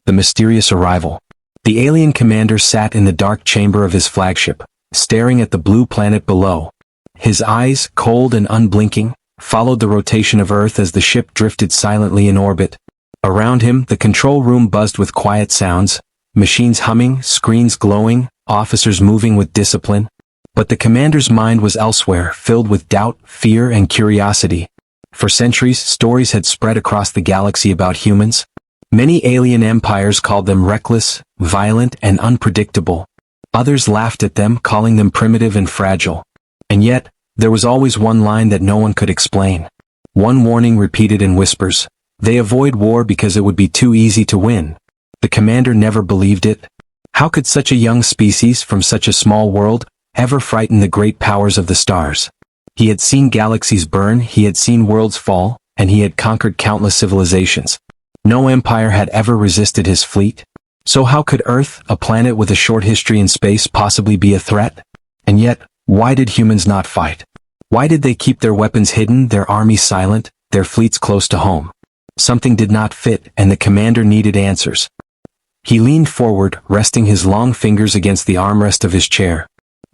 the mysterious arrival. The alien commander sat in the dark chamber of his flagship, staring at the blue planet below. His eyes, cold and unblinking, followed the rotation of Earth as the ship drifted silently in orbit. Around him, the control room buzzed with quiet sounds, machines humming, screens glowing, officers moving with discipline. But the commander's mind was elsewhere, filled with doubt, fear, and curiosity. For centuries, stories had spread across the galaxy about humans. Many alien empires called them reckless, violent, and unpredictable. Others laughed at them, calling them primitive and fragile. And yet, there was always one line that no one could explain. One warning repeated in whispers. They avoid war because it would be too easy to win. The commander never believed it. How could such a young species from such a small world ever frighten the great powers of the stars? He had seen galaxies burn, he had seen worlds fall, and he had conquered countless civilizations. No empire had ever resisted his fleet. So how could Earth, a planet with a short history in space, possibly be a threat? And yet, why did humans not fight? Why did they keep their weapons hidden, their armies silent, their fleets close to home? Something did not fit, and the commander needed answers. He leaned forward, resting his long fingers against the armrest of his chair.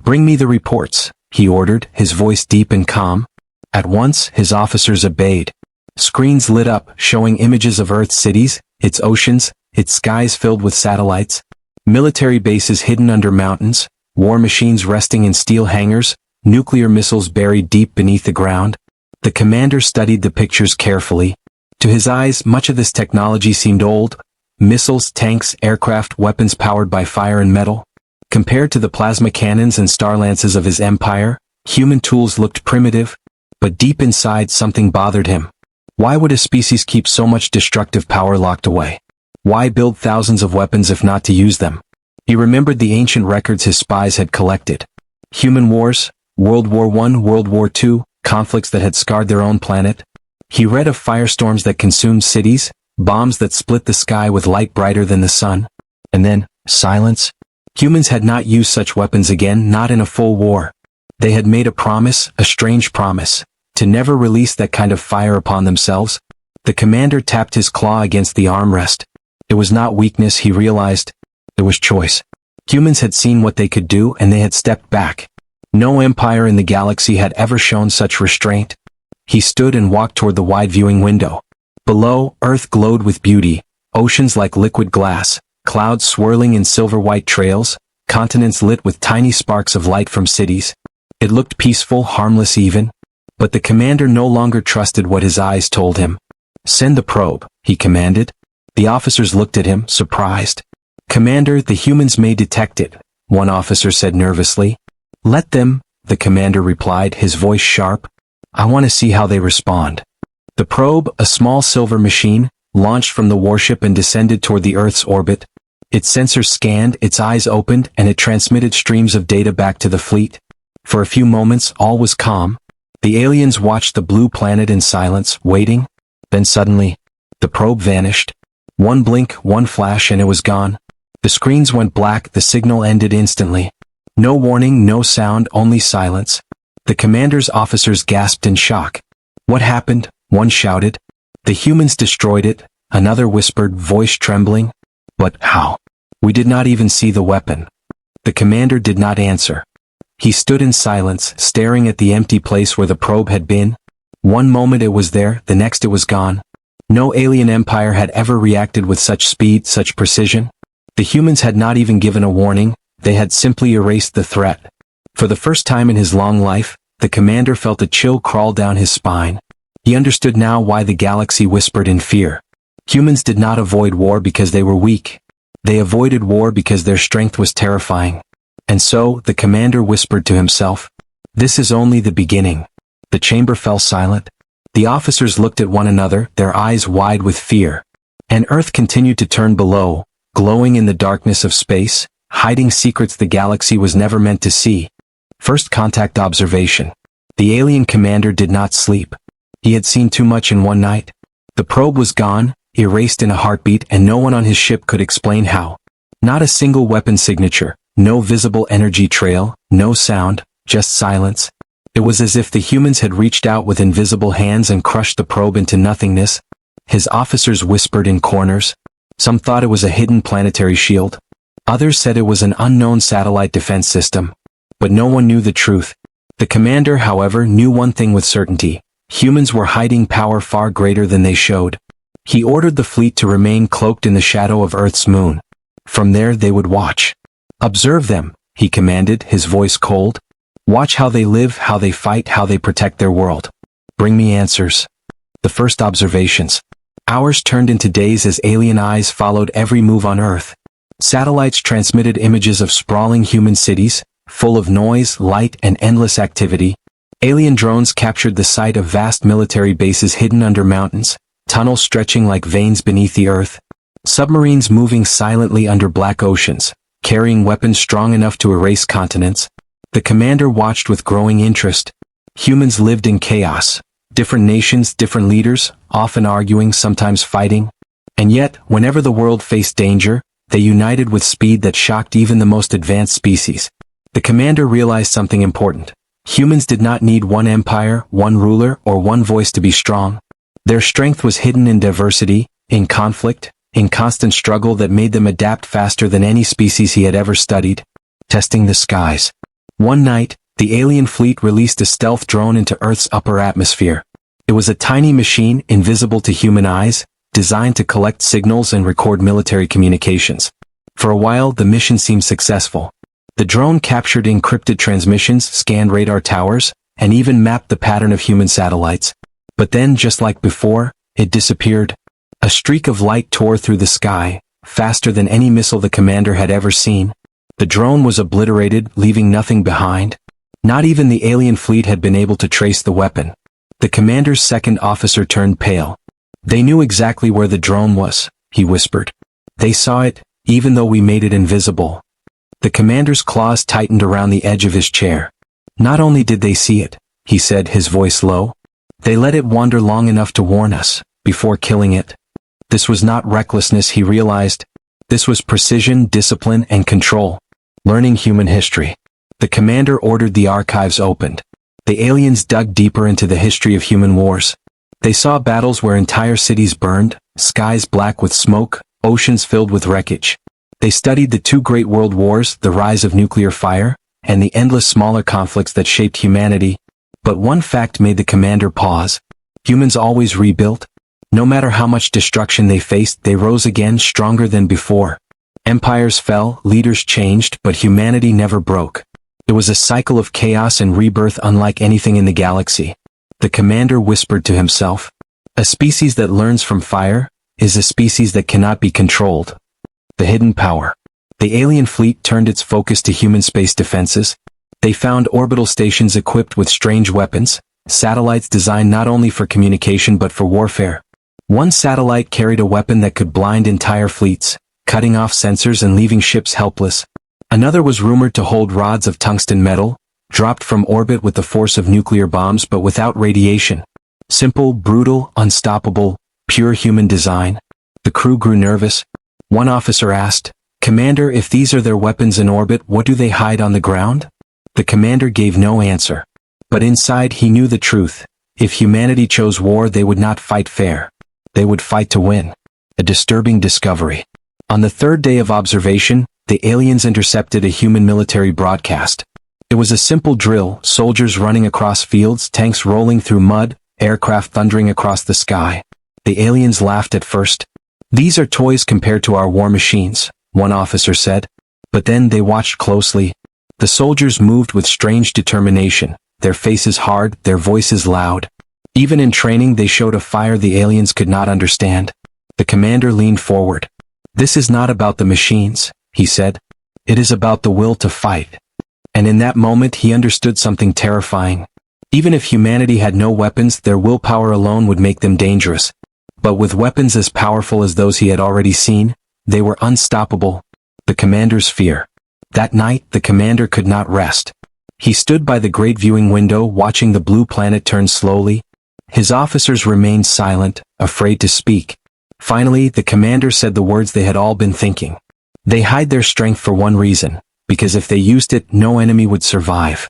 "Bring me the reports," he ordered, his voice deep and calm. At once, his officers obeyed. Screens lit up, showing images of Earth's cities, its oceans, its skies filled with satellites, military bases hidden under mountains, war machines resting in steel hangars, nuclear missiles buried deep beneath the ground. The commander studied the pictures carefully. To his eyes, much of this technology seemed old. Missiles, tanks, aircraft, weapons powered by fire and metal. Compared to the plasma cannons and starlances of his empire, human tools looked primitive. But deep inside, something bothered him. Why would a species keep so much destructive power locked away? Why build thousands of weapons if not to use them? He remembered the ancient records his spies had collected. Human wars, World War I, World War II, conflicts that had scarred their own planet. He read of firestorms that consumed cities, bombs that split the sky with light brighter than the sun. And then, silence. Humans had not used such weapons again, not in a full war. They had made a promise, a strange promise, to never release that kind of fire upon themselves. The commander tapped his claw against the armrest. It was not weakness, he realized. It was choice. Humans had seen what they could do, and they had stepped back. No empire in the galaxy had ever shown such restraint. He stood and walked toward the wide viewing window. Below, Earth glowed with beauty, oceans like liquid glass, clouds swirling in silver-white trails, continents lit with tiny sparks of light from cities. It looked peaceful, harmless even. But the commander no longer trusted what his eyes told him. "Send the probe," he commanded. The officers looked at him, surprised. "Commander, the humans may detect it," one officer said nervously. "Let them," the commander replied, his voice sharp. "I want to see how they respond." The probe, a small silver machine, launched from the warship and descended toward the Earth's orbit. Its sensors scanned, its eyes opened, and it transmitted streams of data back to the fleet. For a few moments, all was calm. The aliens watched the blue planet in silence, waiting. Then suddenly, the probe vanished. One blink, one flash, and it was gone. The screens went black, the signal ended instantly. No warning, no sound, only silence. The commander's officers gasped in shock. "What happened?" one shouted. "The humans destroyed it," another whispered, voice trembling. "But how? We did not even see the weapon." The commander did not answer. He stood in silence, staring at the empty place where the probe had been. One moment it was there, the next it was gone. No alien empire had ever reacted with such speed, such precision. The humans had not even given a warning, they had simply erased the threat. For the first time in his long life, the commander felt a chill crawl down his spine. He understood now why the galaxy whispered in fear. Humans did not avoid war because they were weak. They avoided war because their strength was terrifying. And so, the commander whispered to himself, "This is only the beginning." The chamber fell silent. The officers looked at one another, their eyes wide with fear. And Earth continued to turn below, glowing in the darkness of space, hiding secrets the galaxy was never meant to see. First contact observation. The alien commander did not sleep. He had seen too much in one night. The probe was gone, erased in a heartbeat, and no one on his ship could explain how. Not a single weapon signature, no visible energy trail, no sound, just silence. It was as if the humans had reached out with invisible hands and crushed the probe into nothingness. His officers whispered in corners. Some thought it was a hidden planetary shield. Others said it was an unknown satellite defense system. But no one knew the truth. The commander, however, knew one thing with certainty. Humans were hiding power far greater than they showed. He ordered the fleet to remain cloaked in the shadow of Earth's moon. From there they would watch. Observe them, he commanded, his voice cold. Watch how they live, how they fight, how they protect their world. Bring me answers. The first observations. Hours turned into days as alien eyes followed every move on Earth. Satellites transmitted images of sprawling human cities, full of noise, light, and endless activity. Alien drones captured the sight of vast military bases hidden under mountains, tunnels stretching like veins beneath the earth, submarines moving silently under black oceans, carrying weapons strong enough to erase continents. The commander watched with growing interest. Humans lived in chaos. Different nations, different leaders, often arguing, sometimes fighting. And yet, whenever the world faced danger, they united with speed that shocked even the most advanced species. The commander realized something important. Humans did not need one empire, one ruler, or one voice to be strong. Their strength was hidden in diversity, in conflict, in constant struggle that made them adapt faster than any species he had ever studied. Testing the skies. One night, the alien fleet released a stealth drone into Earth's upper atmosphere. It was a tiny machine, invisible to human eyes, designed to collect signals and record military communications. For a while, the mission seemed successful. The drone captured encrypted transmissions, scanned radar towers, and even mapped the pattern of human satellites. But then, just like before, it disappeared. A streak of light tore through the sky, faster than any missile the commander had ever seen. The drone was obliterated, leaving nothing behind. Not even the alien fleet had been able to trace the weapon. The commander's second officer turned pale. They knew exactly where the drone was, he whispered. They saw it, even though we made it invisible. The commander's claws tightened around the edge of his chair. Not only did they see it, he said, his voice low, they let it wander long enough to warn us, before killing it. This was not recklessness, he realized. This was precision, discipline, and control. Learning human history. The commander ordered the archives opened. The aliens dug deeper into the history of human wars. They saw battles where entire cities burned, skies black with smoke, oceans filled with wreckage. They studied the two great world wars, the rise of nuclear fire, and the endless smaller conflicts that shaped humanity. But one fact made the commander pause. Humans always rebuilt. No matter how much destruction they faced, they rose again, stronger than before. Empires fell, leaders changed, but humanity never broke. It was a cycle of chaos and rebirth unlike anything in the galaxy. The commander whispered to himself. A species that learns from fire is a species that cannot be controlled. The hidden power. The alien fleet turned its focus to human space defenses. They found orbital stations equipped with strange weapons, satellites designed not only for communication but for warfare. One satellite carried a weapon that could blind entire fleets, cutting off sensors and leaving ships helpless. Another was rumored to hold rods of tungsten metal, dropped from orbit with the force of nuclear bombs but without radiation. Simple, brutal, unstoppable, pure human design. The crew grew nervous. One officer asked, "Commander, if these are their weapons in orbit, what do they hide on the ground?" The commander gave no answer. But inside he knew the truth. If humanity chose war, they would not fight fair. They would fight to win. A disturbing discovery. On the third day of observation, the aliens intercepted a human military broadcast. It was a simple drill, soldiers running across fields, tanks rolling through mud, aircraft thundering across the sky. The aliens laughed at first. "These are toys compared to our war machines," one officer said. But then they watched closely. The soldiers moved with strange determination, their faces hard, their voices loud. Even in training they showed a fire the aliens could not understand. The commander leaned forward. "This is not about the machines," he said. "It is about the will to fight." And in that moment he understood something terrifying. Even if humanity had no weapons, their willpower alone would make them dangerous. But with weapons as powerful as those he had already seen, they were unstoppable. The commander's fear. That night, the commander could not rest. He stood by the great viewing window watching the blue planet turn slowly. His officers remained silent, afraid to speak. Finally, the commander said the words they had all been thinking. They hide their strength for one reason, because if they used it, no enemy would survive.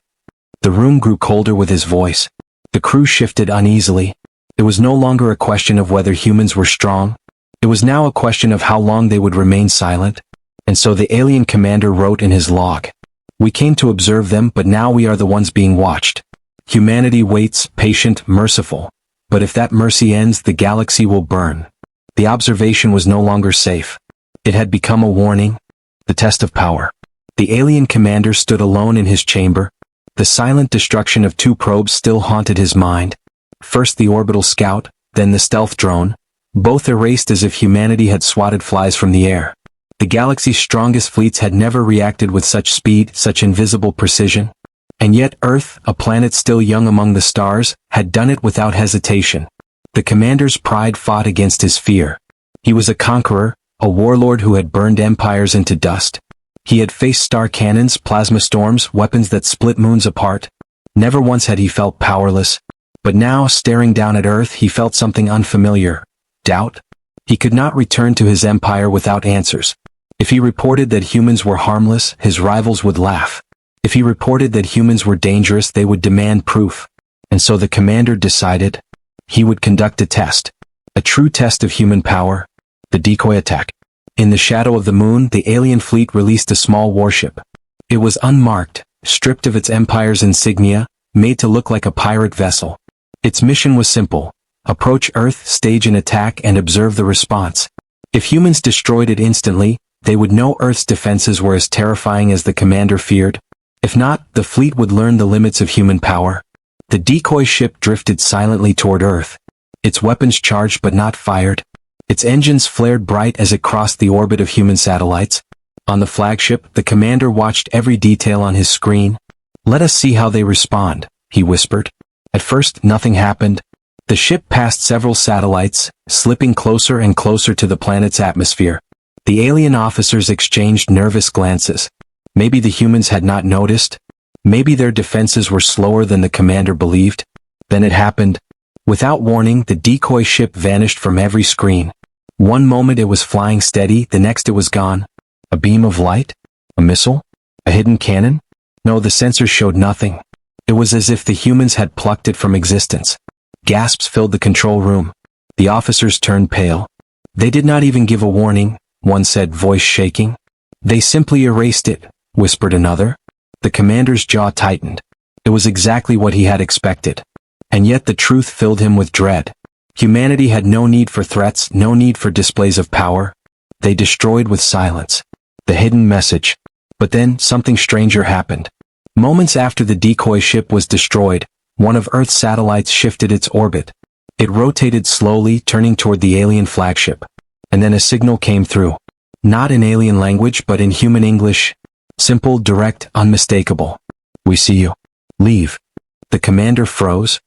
The room grew colder with his voice. The crew shifted uneasily. It was no longer a question of whether humans were strong. It was now a question of how long they would remain silent, and so the alien commander wrote in his log, "We came to observe them, but now we are the ones being watched. Humanity waits, patient, merciful. But if that mercy ends, the galaxy will burn." The observation was no longer safe. It had become a warning, the test of power. The alien commander stood alone in his chamber. The silent destruction of two probes still haunted his mind. First the orbital scout, then the stealth drone, both erased as if humanity had swatted flies from the air. The galaxy's strongest fleets had never reacted with such speed, such invisible precision. And yet Earth, a planet still young among the stars, had done it without hesitation. The commander's pride fought against his fear. He was a conqueror, a warlord who had burned empires into dust. He had faced star cannons, plasma storms, weapons that split moons apart. Never once had he felt powerless. But now, staring down at Earth, he felt something unfamiliar. Doubt? He could not return to his empire without answers. If he reported that humans were harmless, his rivals would laugh. If he reported that humans were dangerous, they would demand proof. And so the commander decided he would conduct a test. A true test of human power. The decoy attack. In the shadow of the moon, the alien fleet released a small warship. It was unmarked, stripped of its empire's insignia, made to look like a pirate vessel. Its mission was simple: approach Earth, stage an attack, and observe the response. If humans destroyed it instantly, they would know Earth's defenses were as terrifying as the commander feared. If not, the fleet would learn the limits of human power. The decoy ship drifted silently toward Earth. Its weapons charged but not fired. Its engines flared bright as it crossed the orbit of human satellites. On the flagship, the commander watched every detail on his screen. "Let us see how they respond," he whispered. At first, nothing happened. The ship passed several satellites, slipping closer and closer to the planet's atmosphere. The alien officers exchanged nervous glances. Maybe the humans had not noticed. Maybe their defenses were slower than the commander believed. Then it happened. Without warning, the decoy ship vanished from every screen. One moment it was flying steady, the next it was gone. A beam of light? A missile? A hidden cannon? No, the sensors showed nothing. It was as if the humans had plucked it from existence. Gasps filled the control room. The officers turned pale. "They did not even give a warning," one said, voice shaking. "They simply erased it," whispered another. The commander's jaw tightened. It was exactly what he had expected. And yet the truth filled him with dread. Humanity had no need for threats, no need for displays of power. They destroyed with silence. The hidden message. But then, something stranger happened. Moments after the decoy ship was destroyed, one of Earth's satellites shifted its orbit. It rotated slowly, turning toward the alien flagship. And then a signal came through. Not in alien language, but in human English. Simple, direct, unmistakable. "We see you. Leave." The commander froze.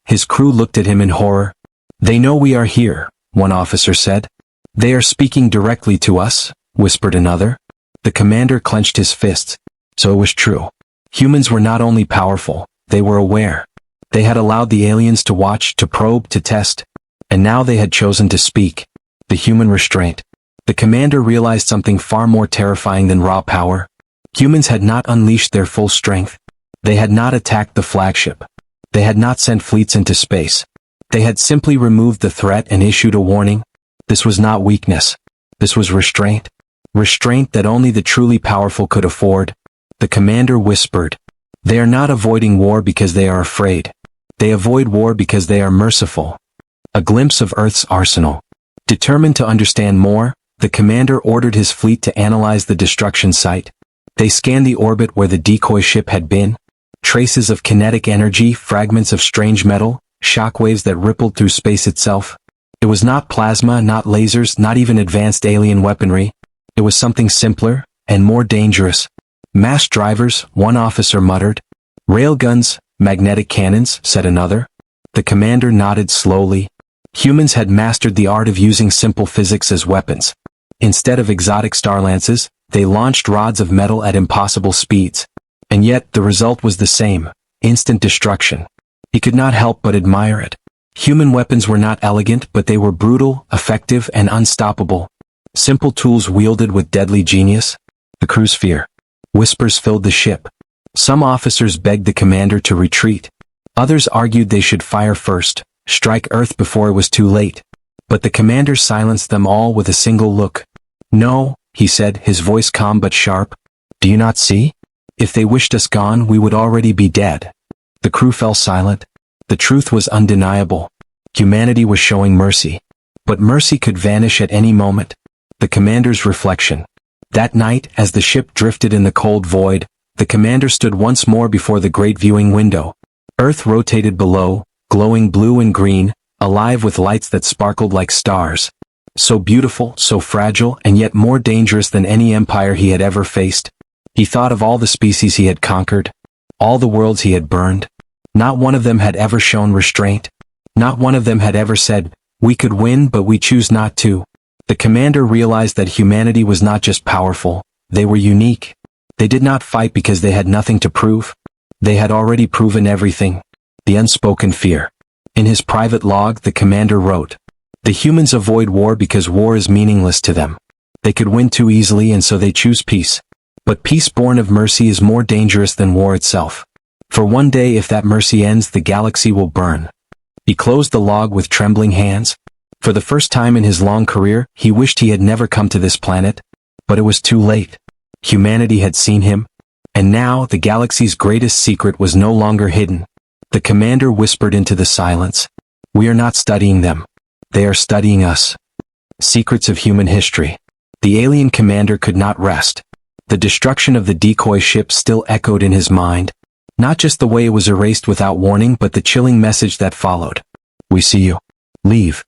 His crew looked at him in horror. "They know we are here," one officer said. "They are speaking directly to us," whispered another. The commander clenched his fists. So it was true. Humans were not only powerful, they were aware. They had allowed the aliens to watch, to probe, to test. And now they had chosen to speak. The human restraint. The commander realized something far more terrifying than raw power. Humans had not unleashed their full strength. They had not attacked the flagship. They had not sent fleets into space. They had simply removed the threat and issued a warning. This was not weakness. This was restraint. Restraint that only the truly powerful could afford. The commander whispered, "They are not avoiding war because they are afraid. They avoid war because they are merciful." A glimpse of Earth's arsenal. Determined to understand more, the commander ordered his fleet to analyze the destruction site. They scanned the orbit where the decoy ship had been. Traces of kinetic energy, fragments of strange metal, shockwaves that rippled through space itself. It was not plasma, not lasers, not even advanced alien weaponry. It was something simpler, and more dangerous. "Mass drivers," one officer muttered. "Railguns, magnetic cannons," said another. The commander nodded slowly. Humans had mastered the art of using simple physics as weapons. Instead of exotic starlances, they launched rods of metal at impossible speeds. And yet, the result was the same: instant destruction. He could not help but admire it. Human weapons were not elegant, but they were brutal, effective, and unstoppable. Simple tools wielded with deadly genius. The crew's fear. Whispers filled the ship. Some officers begged the commander to retreat. Others argued they should fire first, strike Earth before it was too late. But the commander silenced them all with a single look. "No," he said, his voice calm but sharp. "Do you not see? If they wished us gone, we would already be dead." The crew fell silent. The truth was undeniable. Humanity was showing mercy. But mercy could vanish at any moment. The commander's reflection. That night, as the ship drifted in the cold void, the commander stood once more before the great viewing window. Earth rotated below, glowing blue and green, alive with lights that sparkled like stars. So beautiful, so fragile, and yet more dangerous than any empire he had ever faced. He thought of all the species he had conquered, all the worlds he had burned. Not one of them had ever shown restraint. Not one of them had ever said, "We could win, but we choose not to." The commander realized that humanity was not just powerful, they were unique. They did not fight because they had nothing to prove. They had already proven everything. The unspoken fear. In his private log, the commander wrote, "The humans avoid war because war is meaningless to them. They could win too easily and so they choose peace. But peace born of mercy is more dangerous than war itself. For one day if that mercy ends, the galaxy will burn." He closed the log with trembling hands. For the first time in his long career, he wished he had never come to this planet. But it was too late. Humanity had seen him. And now, the galaxy's greatest secret was no longer hidden. The commander whispered into the silence. "We are not studying them. They are studying us." Secrets of human history. The alien commander could not rest. The destruction of the decoy ship still echoed in his mind. Not just the way it was erased without warning, but the chilling message that followed. "We see you. Leave."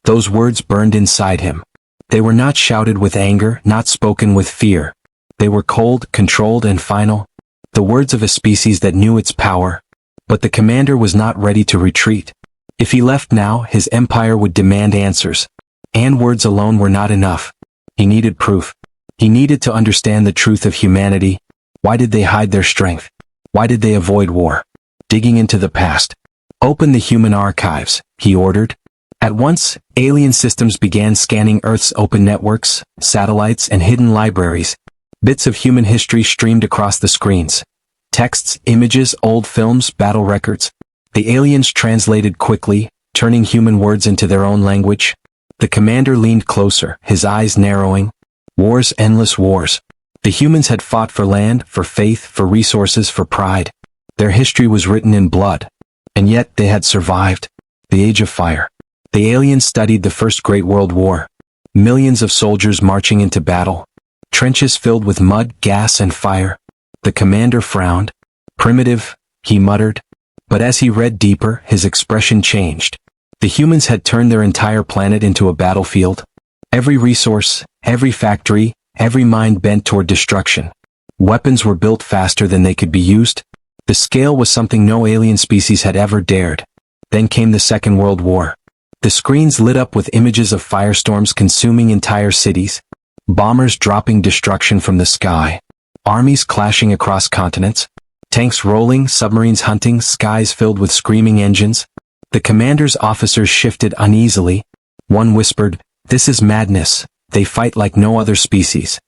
Those words burned inside him. They were not shouted with anger, not spoken with fear. They were cold, controlled, and final. The words of a species that knew its power. But the commander was not ready to retreat. If he left now, his empire would demand answers. And words alone were not enough. He needed proof. He needed to understand the truth of humanity. Why did they hide their strength? Why did they avoid war? Digging into the past. "Open the human archives," he ordered. At once, alien systems began scanning Earth's open networks, satellites, and hidden libraries. Bits of human history streamed across the screens. Texts, images, old films, battle records. The aliens translated quickly, turning human words into their own language. The commander leaned closer, his eyes narrowing. Wars, endless wars. The humans had fought for land, for faith, for resources, for pride. Their history was written in blood. And yet they had survived. The Age of Fire. The aliens studied the First Great World War. Millions of soldiers marching into battle. Trenches filled with mud, gas, and fire. The commander frowned. "Primitive," he muttered. But as he read deeper, his expression changed. The humans had turned their entire planet into a battlefield. Every resource, every factory, every mind bent toward destruction. Weapons were built faster than they could be used. The scale was something no alien species had ever dared. Then came the Second World War. The screens lit up with images of firestorms consuming entire cities. Bombers dropping destruction from the sky. Armies clashing across continents. Tanks rolling, submarines hunting, skies filled with screaming engines. The commander's officers shifted uneasily. One whispered, "This is madness. They fight like no other species."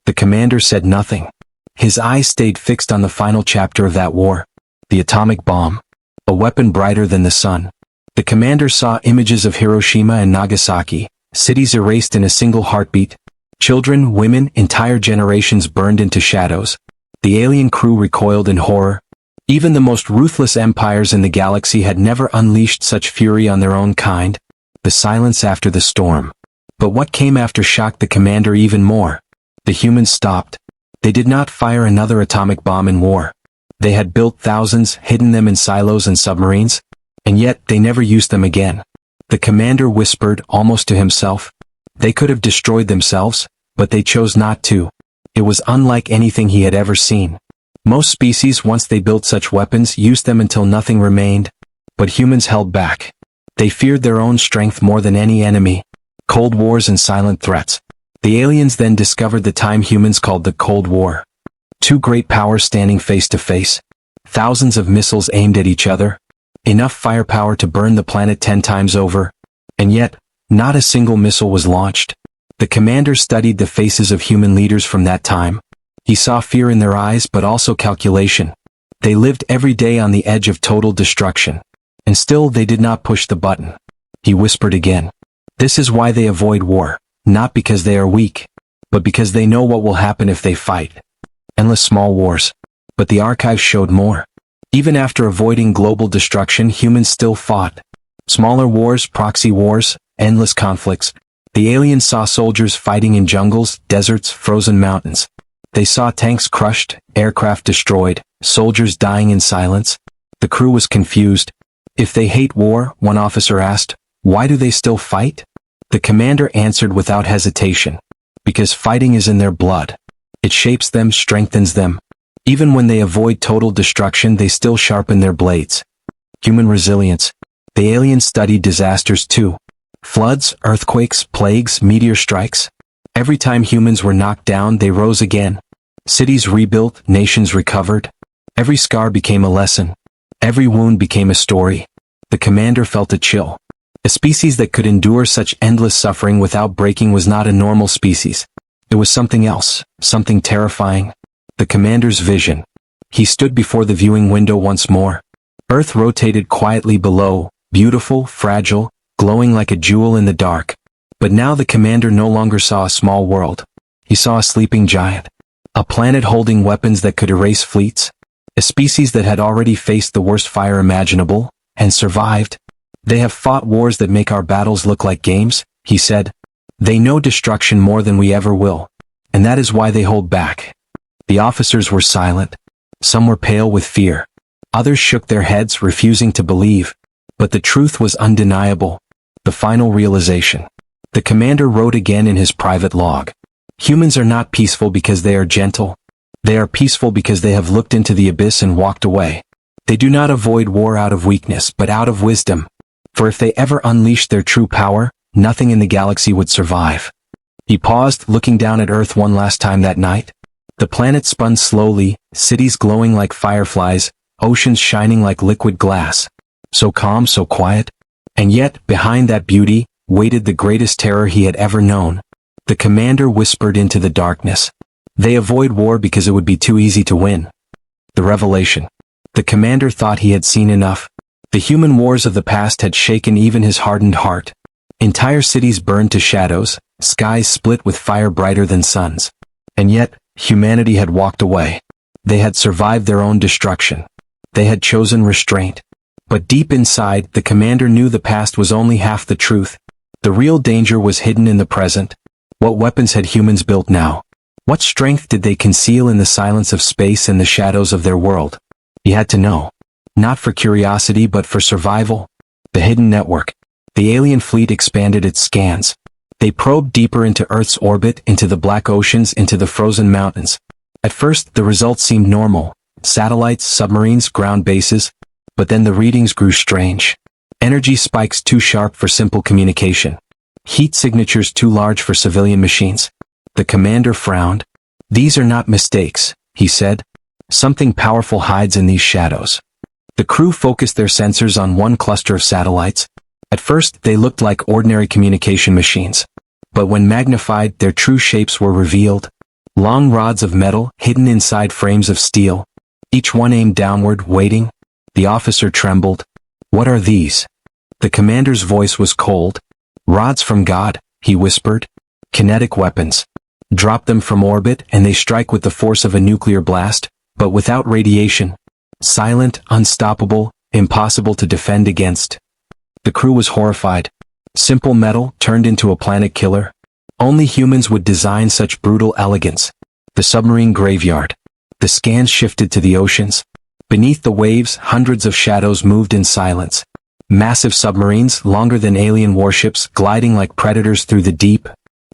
The commander said nothing. His eyes stayed fixed on the final chapter of that war. The atomic bomb. A weapon brighter than the sun. The commander saw images of Hiroshima and Nagasaki, cities erased in a single heartbeat. Children, women, entire generations burned into shadows. The alien crew recoiled in horror. Even the most ruthless empires in the galaxy had never unleashed such fury on their own kind. The silence after the storm. But what came after shocked the commander even more. The humans stopped. They did not fire another atomic bomb in war. They had built thousands, hidden them in silos and submarines. And yet, they never used them again. The commander whispered, almost to himself. They could have destroyed themselves, but they chose not to. It was unlike anything he had ever seen. Most species, once they built such weapons, used them until nothing remained. But humans held back. They feared their own strength more than any enemy. Cold wars and silent threats. The aliens then discovered the time humans called the Cold War. Two great powers standing face to face. Thousands of missiles aimed at each other. Enough firepower to burn the planet 10 times over. And yet, not a single missile was launched. The commander studied the faces of human leaders from that time. He saw fear in their eyes but also calculation. They lived every day on the edge of total destruction. And still they did not push the button. He whispered again. This is why they avoid war, not because they are weak, but because they know what will happen if they fight. Endless small wars. But the archives showed more. Even after avoiding global destruction, humans still fought. Smaller wars, proxy wars, endless conflicts. The aliens saw soldiers fighting in jungles, deserts, frozen mountains. They saw tanks crushed, aircraft destroyed, soldiers dying in silence. The crew was confused. If they hate war, one officer asked, why do they still fight? The commander answered without hesitation. Because fighting is in their blood. It shapes them, strengthens them. Even when they avoid total destruction, they still sharpen their blades. Human resilience. The aliens studied disasters too. Floods, earthquakes, plagues, meteor strikes. Every time humans were knocked down, they rose again. Cities rebuilt, nations recovered. Every scar became a lesson. Every wound became a story. The commander felt a chill. A species that could endure such endless suffering without breaking was not a normal species. It was something else, something terrifying. The commander's vision. He stood before the viewing window once more. Earth rotated quietly below, beautiful, fragile, glowing like a jewel in the dark. But now the commander no longer saw a small world. He saw a sleeping giant. A planet holding weapons that could erase fleets. A species that had already faced the worst fire imaginable, and survived. They have fought wars that make our battles look like games, he said. They know destruction more than we ever will. And that is why they hold back. The officers were silent. Some were pale with fear. Others shook their heads, refusing to believe. But the truth was undeniable. The final realization. The commander wrote again in his private log. Humans are not peaceful because they are gentle. They are peaceful because they have looked into the abyss and walked away. They do not avoid war out of weakness, but out of wisdom. For if they ever unleashed their true power, nothing in the galaxy would survive. He paused, looking down at Earth one last time that night. The planet spun slowly, cities glowing like fireflies, oceans shining like liquid glass. So calm, so quiet. And yet, behind that beauty, waited the greatest terror he had ever known. The commander whispered into the darkness. They avoid war because it would be too easy to win. The revelation. The commander thought he had seen enough. The human wars of the past had shaken even his hardened heart. Entire cities burned to shadows, skies split with fire brighter than suns. And yet, humanity had walked away. They had survived their own destruction. They had chosen restraint. But deep inside, the commander knew the past was only half the truth. The real danger was hidden in the present. What weapons had humans built now? What strength did they conceal in the silence of space and the shadows of their world? He had to know. Not for curiosity but for survival. The hidden network. The alien fleet expanded its scans. They probed deeper into Earth's orbit, into the black oceans, into the frozen mountains. At first, the results seemed normal. Satellites, submarines, ground bases. But then the readings grew strange. Energy spikes too sharp for simple communication. Heat signatures too large for civilian machines. The commander frowned. These are not mistakes, he said. Something powerful hides in these shadows. The crew focused their sensors on one cluster of satellites. At first, they looked like ordinary communication machines. But when magnified, their true shapes were revealed. Long rods of metal, hidden inside frames of steel. Each one aimed downward, waiting. The officer trembled. What are these? The commander's voice was cold. Rods from God, he whispered. Kinetic weapons. Drop them from orbit and they strike with the force of a nuclear blast, but without radiation. Silent, unstoppable, impossible to defend against. The crew was horrified. Simple metal turned into a planet killer. Only humans would design such brutal elegance. The submarine graveyard. The scans shifted to the oceans. Beneath the waves, hundreds of shadows moved in silence. Massive submarines, longer than alien warships, gliding like predators through the deep.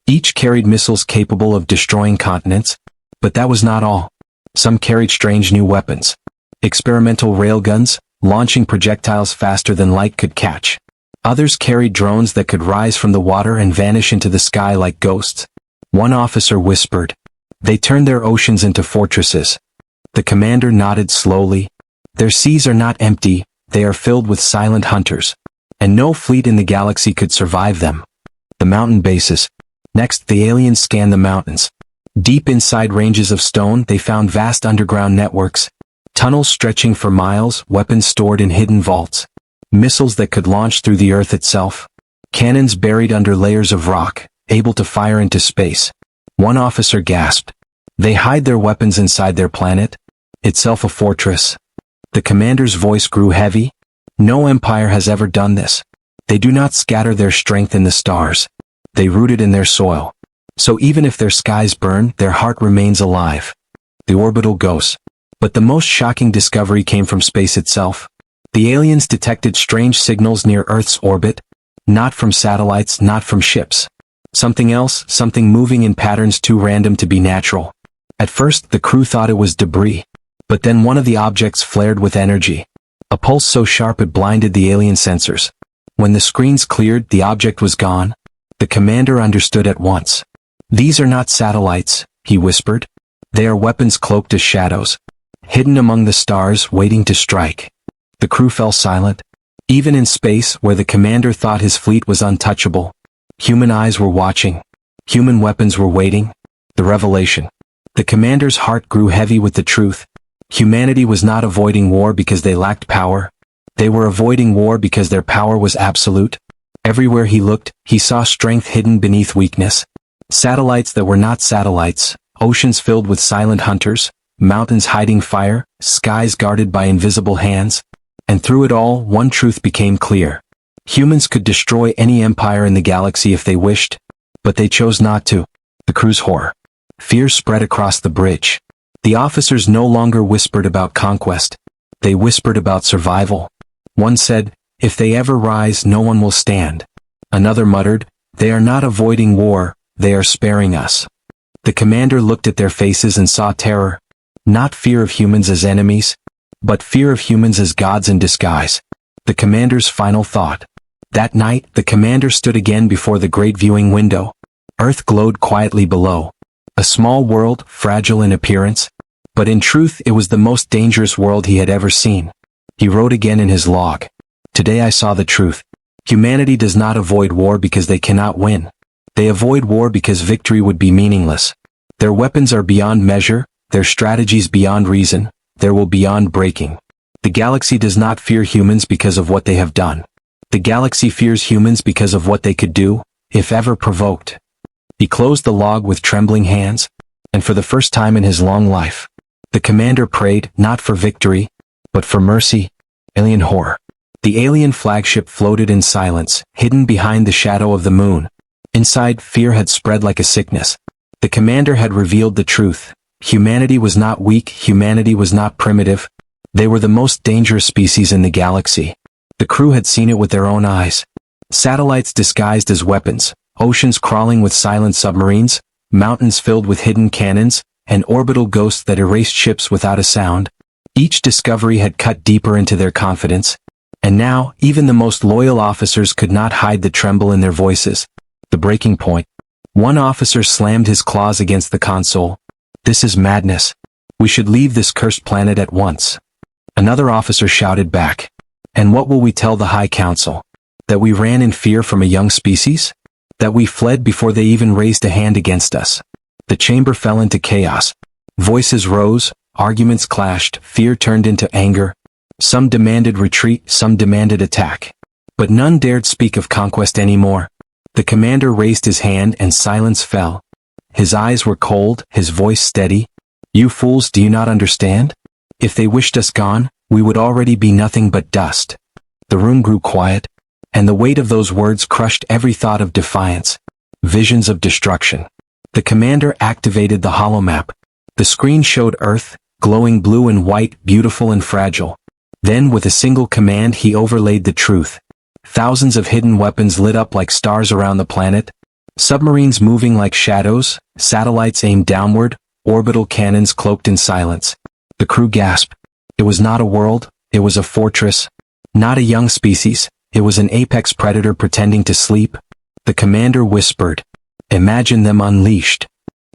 Each carried missiles capable of destroying continents. But that was not all. Some carried strange new weapons. Experimental railguns, launching projectiles faster than light could catch. Others carried drones that could rise from the water and vanish into the sky like ghosts. One officer whispered. They turned their oceans into fortresses. The commander nodded slowly. Their seas are not empty, they are filled with silent hunters. And no fleet in the galaxy could survive them. The mountain bases. Next, the aliens scanned the mountains. Deep inside ranges of stone, they found vast underground networks. Tunnels stretching for miles, weapons stored in hidden vaults. Missiles that could launch through the earth itself. Cannons buried under layers of rock, able to fire into space. One officer gasped. They hide their weapons inside their planet, itself a fortress. The commander's voice grew heavy. No empire has ever done this. They do not scatter their strength in the stars. They root it in their soil. So even if their skies burn, their heart remains alive. The orbital ghosts. But the most shocking discovery came from space itself. The aliens detected strange signals near Earth's orbit, not from satellites, not from ships. Something else, something moving in patterns too random to be natural. At first, the crew thought it was debris. But then one of the objects flared with energy. A pulse so sharp it blinded the alien sensors. When the screens cleared, the object was gone. The commander understood at once. These are not satellites, he whispered. They are weapons cloaked as shadows, hidden among the stars, waiting to strike. The crew fell silent. Even in space, where the commander thought his fleet was untouchable, human eyes were watching. Human weapons were waiting. The revelation. The commander's heart grew heavy with the truth. Humanity was not avoiding war because they lacked power. They were avoiding war because their power was absolute. Everywhere he looked, he saw strength hidden beneath weakness. Satellites that were not satellites, oceans filled with silent hunters, mountains hiding fire, skies guarded by invisible hands. And through it all, one truth became clear. Humans could destroy any empire in the galaxy if they wished, but they chose not to. The crew's horror. Fear spread across the bridge. The officers no longer whispered about conquest. They whispered about survival. One said, if they ever rise, no one will stand. Another muttered, they are not avoiding war, they are sparing us. The commander looked at their faces and saw terror. Not fear of humans as enemies, but fear of humans as gods in disguise. The commander's final thought. That night, the commander stood again before the great viewing window. Earth glowed quietly below. A small world, fragile in appearance, but in truth it was the most dangerous world he had ever seen. He wrote again in his log. Today I saw the truth. Humanity does not avoid war because they cannot win. They avoid war because victory would be meaningless. Their weapons are beyond measure, their strategies beyond reason, their will beyond breaking. The galaxy does not fear humans because of what they have done. The galaxy fears humans because of what they could do, if ever provoked. He closed the log with trembling hands, and for the first time in his long life, the commander prayed not for victory, but for mercy. Alien horror. The alien flagship floated in silence, hidden behind the shadow of the moon. Inside, fear had spread like a sickness. The commander had revealed the truth. Humanity was not weak, humanity was not primitive. They were the most dangerous species in the galaxy. The crew had seen it with their own eyes. Satellites disguised as weapons, oceans crawling with silent submarines, mountains filled with hidden cannons, and orbital ghosts that erased ships without a sound. Each discovery had cut deeper into their confidence. And now, even the most loyal officers could not hide the tremble in their voices. The breaking point. One officer slammed his claws against the console. This is madness. We should leave this cursed planet at once. Another officer shouted back. And what will we tell the High Council? That we ran in fear from a young species? That we fled before they even raised a hand against us? The chamber fell into chaos. Voices rose, arguments clashed, fear turned into anger. Some demanded retreat, some demanded attack. But none dared speak of conquest anymore. The commander raised his hand and silence fell. His eyes were cold, his voice steady. You fools, do you not understand? If they wished us gone, we would already be nothing but dust. The room grew quiet, and the weight of those words crushed every thought of defiance. Visions of destruction. The commander activated the holomap. The screen showed Earth, glowing blue and white, beautiful and fragile. Then with a single command he overlaid the truth. Thousands of hidden weapons lit up like stars around the planet. Submarines moving like shadows, satellites aimed downward, orbital cannons cloaked in silence. The crew gasped. It was not a world, it was a fortress. Not a young species, it was an apex predator pretending to sleep. The commander whispered, "Imagine them unleashed."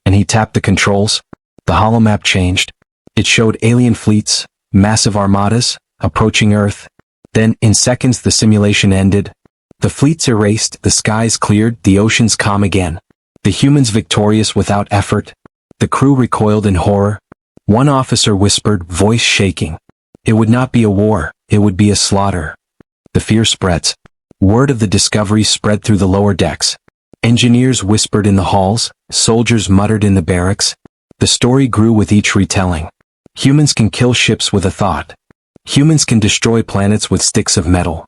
And he tapped the controls. The holomap changed. It showed alien fleets, massive armadas, approaching Earth. Then, in seconds, the simulation ended. The fleets erased, the skies cleared, the oceans calm again. The humans victorious without effort. The crew recoiled in horror. One officer whispered, voice shaking. It would not be a war, it would be a slaughter. The fear spreads. Word of the discovery spread through the lower decks. Engineers whispered in the halls, soldiers muttered in the barracks. The story grew with each retelling. Humans can kill ships with a thought. Humans can destroy planets with sticks of metal.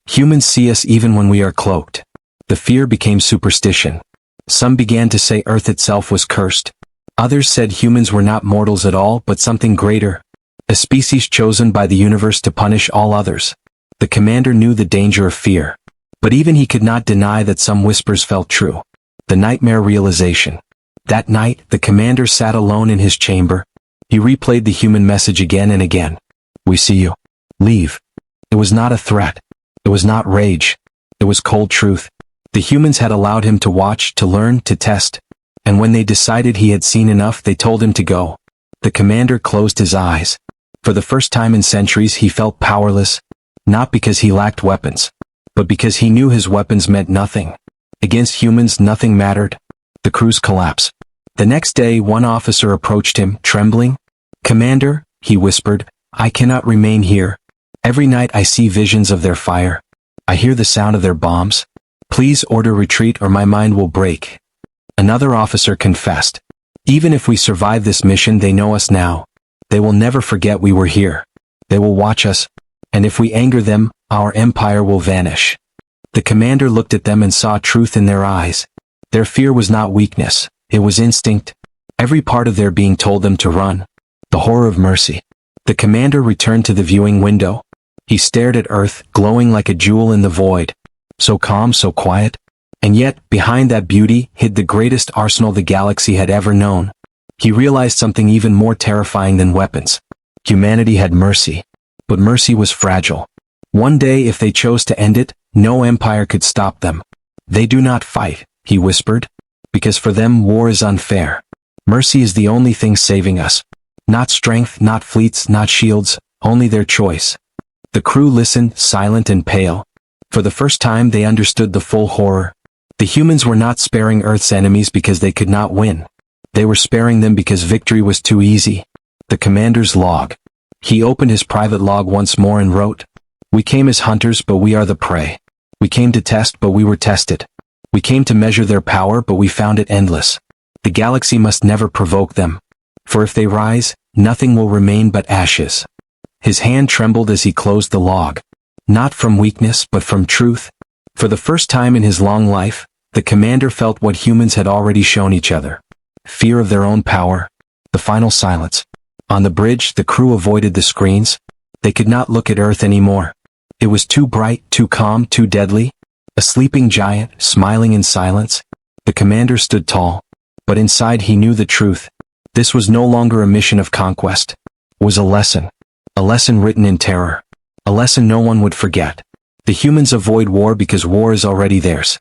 Humans see us even when we are cloaked. The fear became superstition. Some began to say Earth itself was cursed. Others said humans were not mortals at all but something greater, a species chosen by the universe to punish all others. The commander knew the danger of fear. But even he could not deny that some whispers felt true. The nightmare realization. That night, the commander sat alone in his chamber. He replayed the human message again and again. We see you. Leave. It was not a threat. It was not rage. It was cold truth. The humans had allowed him to watch, to learn, to test. And when they decided he had seen enough, they told him to go. The commander closed his eyes. For the first time in centuries, he felt powerless. Not because he lacked weapons, but because he knew his weapons meant nothing. Against humans, nothing mattered. The crew's collapse. The next day, one officer approached him, trembling. Commander, he whispered, I cannot remain here. Every night I see visions of their fire. I hear the sound of their bombs. Please order retreat or my mind will break. Another officer confessed. Even if we survive this mission, they know us now. They will never forget we were here. They will watch us. And if we anger them, our empire will vanish. The commander looked at them and saw truth in their eyes. Their fear was not weakness, it was instinct. Every part of their being told them to run. The horror of mercy. The commander returned to the viewing window. He stared at Earth, glowing like a jewel in the void. So calm, so quiet. And yet, behind that beauty, hid the greatest arsenal the galaxy had ever known. He realized something even more terrifying than weapons. Humanity had mercy. But mercy was fragile. One day, if they chose to end it, no empire could stop them. They do not fight, he whispered, because for them war is unfair. Mercy is the only thing saving us. Not strength, not fleets, not shields, only their choice. The crew listened, silent and pale. For the first time they understood the full horror. The humans were not sparing Earth's enemies because they could not win. They were sparing them because victory was too easy. The commander's log. He opened his private log once more and wrote, We came as hunters, but we are the prey. We came to test, but we were tested. We came to measure their power, but we found it endless. The galaxy must never provoke them. For if they rise, nothing will remain but ashes. His hand trembled as he closed the log. Not from weakness, but from truth. For the first time in his long life, the commander felt what humans had already shown each other. Fear of their own power. The final silence. On the bridge, the crew avoided the screens. They could not look at Earth anymore. It was too bright, too calm, too deadly. A sleeping giant, smiling in silence. The commander stood tall. But inside he knew the truth. This was no longer a mission of conquest. It was a lesson. A lesson written in terror. A lesson no one would forget. The humans avoid war because war is already theirs.